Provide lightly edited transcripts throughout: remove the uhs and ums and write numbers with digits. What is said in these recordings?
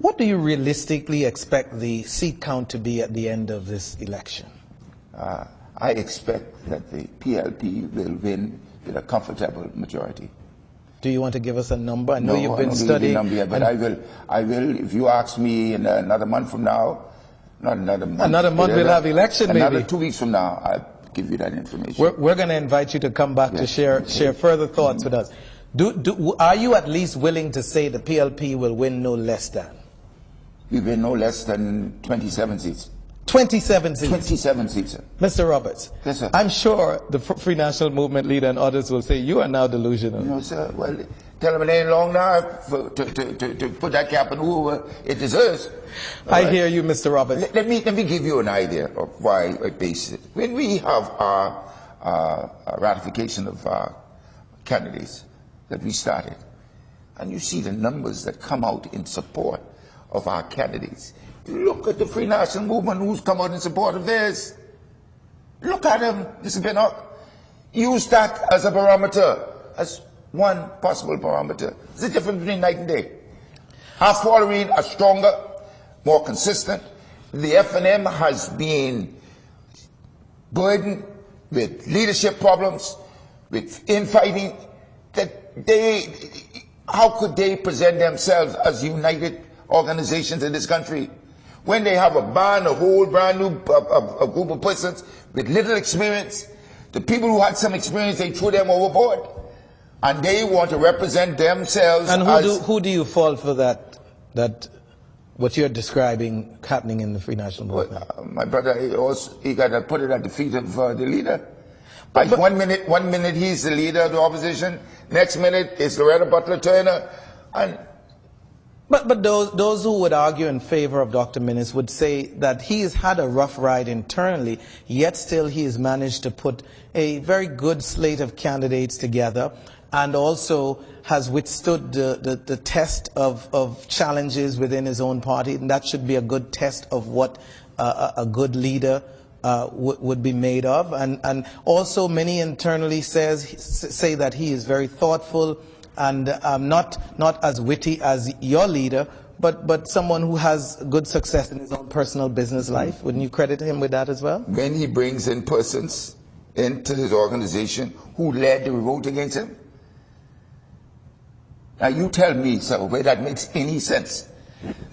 What do you realistically expect the seat count to be at the end of this election? I expect that the PLP will win with a comfortable majority. Do you want to give us a number? I know No, you've been I don't studying. Give the number yet, but I will. If you ask me in another month from now, not another month. Another month we'll have election, maybe. Another 2 weeks from now, I'll give you that information. We're going to invite you to come back to share further thoughts with us. Are you at least willing to say the PLP will win no less than? We win no less than 27 seats. 27 seats? 27 seats, sir. Mr. Roberts, yes, sir. I'm sure the Free National Movement leader and others will say you are now delusional. No, sir. Well, tell them it ain't long now to put that cap on whoever it deserves. I hear you, Mr. Roberts. Let me give you an idea of why I base it. When we have our ratification of candidates that we started, and you see the numbers that come out in support of our candidates, you look at the Free National Movement who's come out in support of theirs. Look at them, Mr. Pinnock. Use that as a barometer, as one possible barometer. There's a difference between night and day. Our following are stronger, more consistent. The F&M has been burdened with leadership problems, with infighting, that how could they present themselves as united organizations in this country when they have a whole brand new group of persons with little experience? The people who had some experience, they threw them overboard, and they want to represent themselves. And who do you fault for that what you're describing happening in the Free National Movement? My brother, he got to put it at the feet of the leader. But one minute he's the leader of the opposition, next minute it's Loretta Butler Turner, and But those who would argue in favor of Dr. Minnis would say that he has had a rough ride internally, yet still he has managed to put a very good slate of candidates together, and also has withstood the test of challenges within his own party, and that should be a good test of what a good leader would be made of. And also many internally say that he is very thoughtful, and not as witty as your leader, but someone who has good success in his own personal business life. Wouldn't you credit him with that as well? When he brings in persons into his organization who led the revolt against him? Now you tell me, sir, where that makes any sense.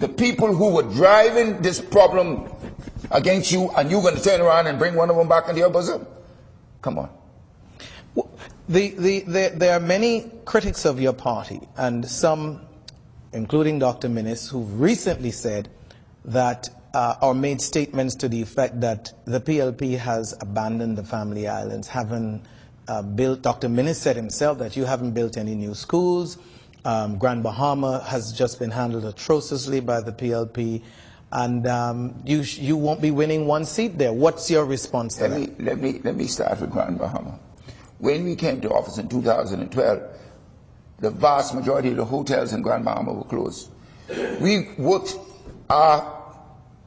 The people who were driving this problem against you, and you're going to turn around and bring one of them back into your bosom? Come on. There are many critics of your party, and some, including Dr. Minnis, who recently said that, or made statements to the effect that the PLP has abandoned the family islands, haven't built. Dr. Minnis said himself that you haven't built any new schools. Grand Bahama has just been handled atrociously by the PLP, and you won't be winning one seat there. What's your response to that? Let me start with Grand Bahama. When we came to office in 2012, the vast majority of the hotels in Grand Bahama were closed. We worked our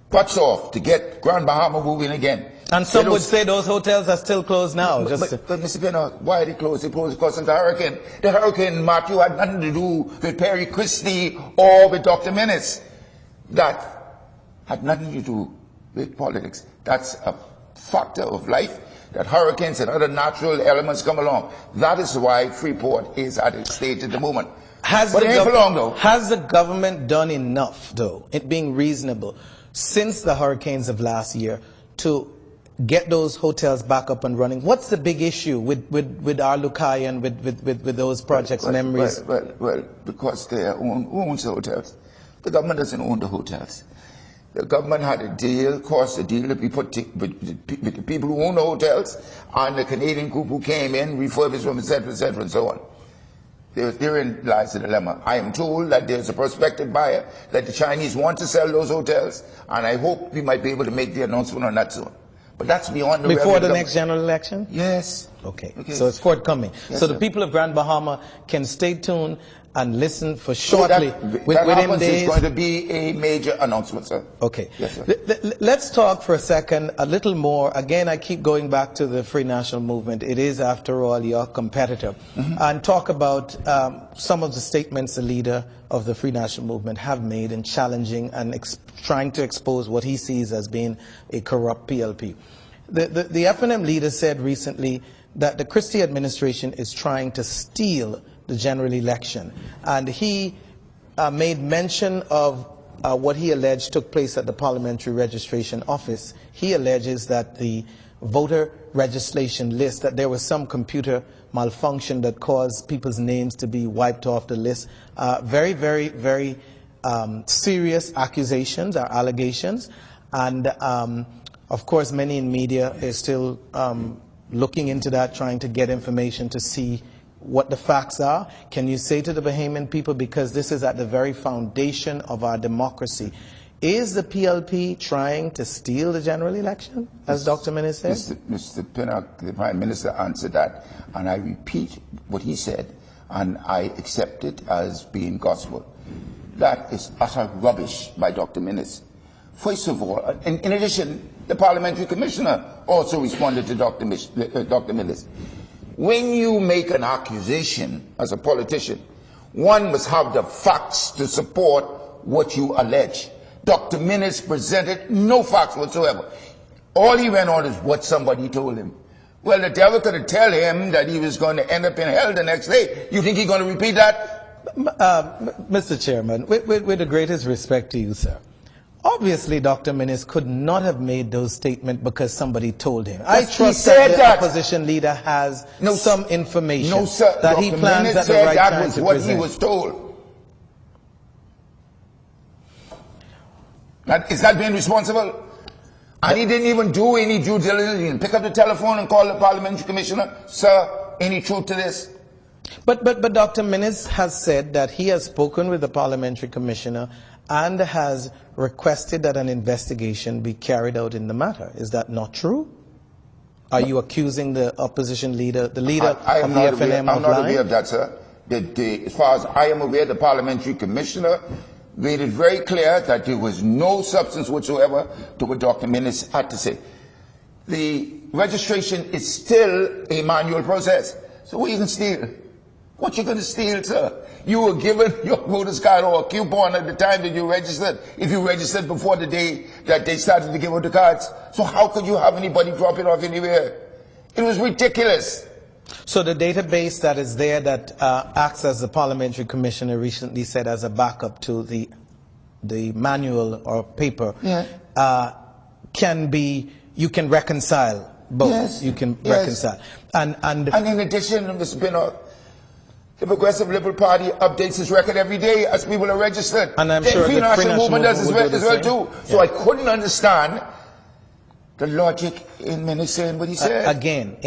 butts off to get Grand Bahama moving again. And some would say those hotels are still closed now. But Mr. Pinnock, why are they closed? They closed because of the hurricane. The hurricane, Matthew, had nothing to do with Perry Christie or with Dr. Minnis. That had nothing to do with politics. That's a factor of life, that hurricanes and other natural elements come along. That is why Freeport is at its stage at the moment. But it ain't for long, though. Has the government done enough, though, it being reasonable, since the hurricanes of last year, to get those hotels back up and running? What's the big issue with Arlukai and with those projects, memories? Well, because they owns the hotels. The government doesn't own the hotels. The government had a deal, caused a deal to be put with the people who own the hotels and the Canadian group who came in, refurbished them, etc., and so on. Therein lies the dilemma. I am told that there's a prospective buyer, that the Chinese want to sell those hotels, and I hope we might be able to make the announcement on that soon. But that's beyond the before the next general election? Yes. Okay. So it's forthcoming. Yes, so the people of Grand Bahama can stay tuned and listen for So shortly. that within happens, days. it's going to be a major announcement, sir. Okay. Yes, sir. Let's talk for a second, a little more. Again, I keep going back to the Free National Movement. It is, after all, your competitor. And talk about some of the statements the leader of the Free National Movement have made in challenging and trying to expose what he sees as being a corrupt PLP. The FNM leader said recently that the Christie administration is trying to steal the general election. And he made mention of what he alleged took place at the Parliamentary Registration Office. He alleges that the voter registration list, that there was some computer malfunction that caused people's names to be wiped off the list. Very, very, very serious accusations or allegations. And of course, many in media are still looking into that, trying to get information to see what the facts are. Can you say to the Bahamian people, because this is at the very foundation of our democracy, is the PLP trying to steal the general election, as Dr. Minnis said? Mr. Pinnock, the Prime Minister answered that, and I repeat what he said, and I accept it as being gospel. That is utter rubbish by Dr. Minnis. First of all, in addition, the Parliamentary Commissioner also responded to Dr. Minnis. When you make an accusation as a politician, one must have the facts to support what you allege. Dr. Minnis presented no facts whatsoever. All he went on is what somebody told him. Well, the devil could tell him that he was going to end up in hell the next day. You think he's going to repeat that? Mr. Chairman, with the greatest respect to you, sir, obviously Dr. Minnis could not have made those statements because somebody told him. I trust that the opposition leader has some information that he plans at the right time to present. That was what he was told. Is that being responsible? And he didn't even do any due diligence. He didn't pick up the telephone and call the Parliamentary Commissioner. Sir, any truth to this? But Dr. Minnis has said that he has spoken with the Parliamentary Commissioner and has requested that an investigation be carried out in the matter. Is that not true? Are you accusing the opposition leader, the leader of the FNM, of lying? I'm not aware of that, sir. As far as I am aware, the Parliamentary Commissioner made it very clear that there was no substance whatsoever to what Dr. Minnis had to say. The registration is still a manual process. So what you can steal? What you going to steal, sir? You were given your voter's card or a coupon at the time that you registered, if you registered before the day that they started to give out the cards. So how could you have anybody drop it off anywhere? It was ridiculous. So the database that is there that acts as the Parliamentary Commissioner recently said as a backup to the manual or paper, can be, you can reconcile both. Yes. You can reconcile. And in addition, Mr. Pinnock, the Progressive Liberal Party updates its record every day as people are registered. And I'm sure the Free National Movement does as well too. So I couldn't understand the logic in Minnis saying what he said. Again,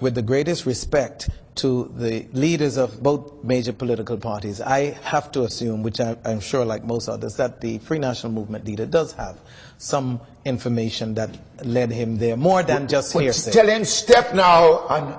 with the greatest respect to the leaders of both major political parties, I have to assume, which I'm sure like most others, that the Free National Movement leader does have some information that led him there, more than just hearsay. Tell him step now and